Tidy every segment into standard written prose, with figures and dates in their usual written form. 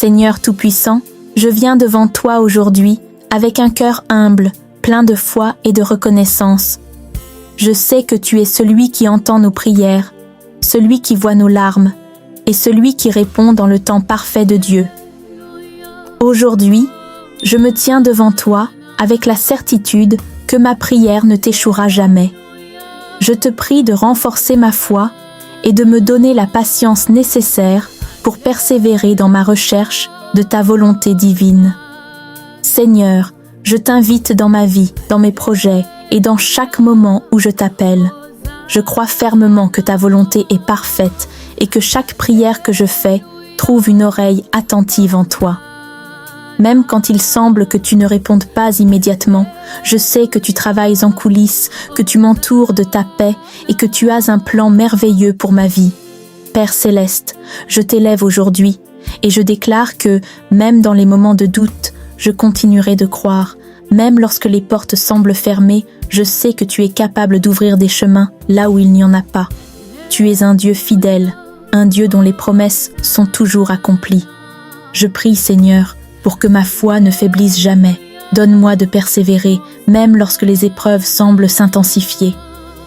Seigneur Tout-Puissant, je viens devant toi aujourd'hui avec un cœur humble, plein de foi et de reconnaissance. Je sais que tu es celui qui entend nos prières, celui qui voit nos larmes et celui qui répond dans le temps parfait de Dieu. Aujourd'hui, je me tiens devant toi avec la certitude que ma prière ne t'échouera jamais. Je te prie de renforcer ma foi et de me donner la patience nécessaire pour persévérer dans ma recherche de ta volonté divine. Seigneur, je t'invite dans ma vie, dans mes projets et dans chaque moment où je t'appelle. Je crois fermement que ta volonté est parfaite et que chaque prière que je fais trouve une oreille attentive en toi. Même quand il semble que tu ne répondes pas immédiatement, je sais que tu travailles en coulisses, que tu m'entoures de ta paix et que tu as un plan merveilleux pour ma vie. Père céleste, je t'élève aujourd'hui et je déclare que, même dans les moments de doute, je continuerai de croire. Même lorsque les portes semblent fermées, je sais que tu es capable d'ouvrir des chemins là où il n'y en a pas. Tu es un Dieu fidèle, un Dieu dont les promesses sont toujours accomplies. Je prie, Seigneur, pour que ma foi ne faiblisse jamais. Donne-moi de persévérer, même lorsque les épreuves semblent s'intensifier.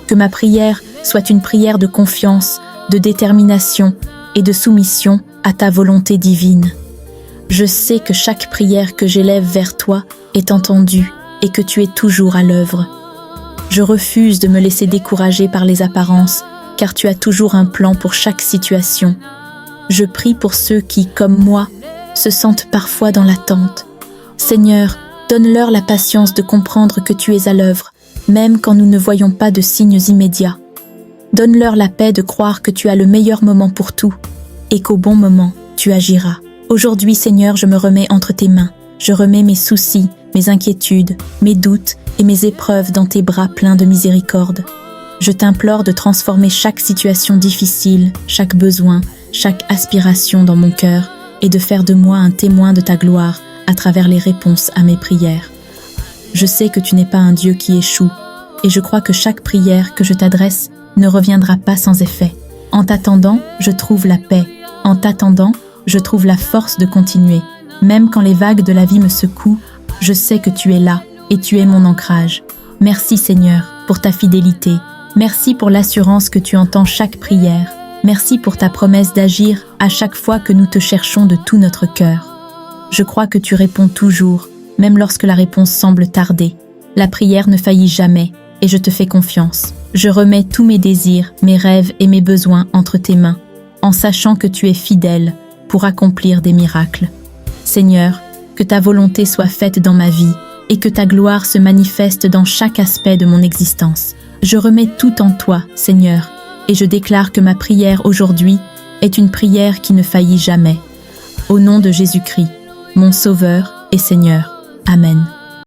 Que ma prière soit une prière de confiance, de détermination et de soumission à ta volonté divine. Je sais que chaque prière que j'élève vers toi est entendue et que tu es toujours à l'œuvre. Je refuse de me laisser décourager par les apparences, car tu as toujours un plan pour chaque situation. Je prie pour ceux qui, comme moi, se sentent parfois dans l'attente. Seigneur, donne-leur la patience de comprendre que tu es à l'œuvre, même quand nous ne voyons pas de signes immédiats. Donne-leur la paix de croire que tu as le meilleur moment pour tout et qu'au bon moment, tu agiras. Aujourd'hui, Seigneur, je me remets entre tes mains. Je remets mes soucis, mes inquiétudes, mes doutes et mes épreuves dans tes bras pleins de miséricorde. Je t'implore de transformer chaque situation difficile, chaque besoin, chaque aspiration dans mon cœur et de faire de moi un témoin de ta gloire à travers les réponses à mes prières. Je sais que tu n'es pas un Dieu qui échoue et je crois que chaque prière que je t'adresse ne reviendra pas sans effet. En t'attendant, je trouve la paix. En t'attendant, je trouve la force de continuer. Même quand les vagues de la vie me secouent, je sais que tu es là et tu es mon ancrage. Merci Seigneur pour ta fidélité. Merci pour l'assurance que tu entends chaque prière. Merci pour ta promesse d'agir à chaque fois que nous te cherchons de tout notre cœur. Je crois que tu réponds toujours, même lorsque la réponse semble tarder. La prière ne faillit jamais et je te fais confiance. Je remets tous mes désirs, mes rêves et mes besoins entre tes mains, en sachant que tu es fidèle pour accomplir des miracles. Seigneur, que ta volonté soit faite dans ma vie et que ta gloire se manifeste dans chaque aspect de mon existence. Je remets tout en toi, Seigneur, et je déclare que ma prière aujourd'hui est une prière qui ne faillit jamais. Au nom de Jésus-Christ, mon Sauveur et Seigneur. Amen.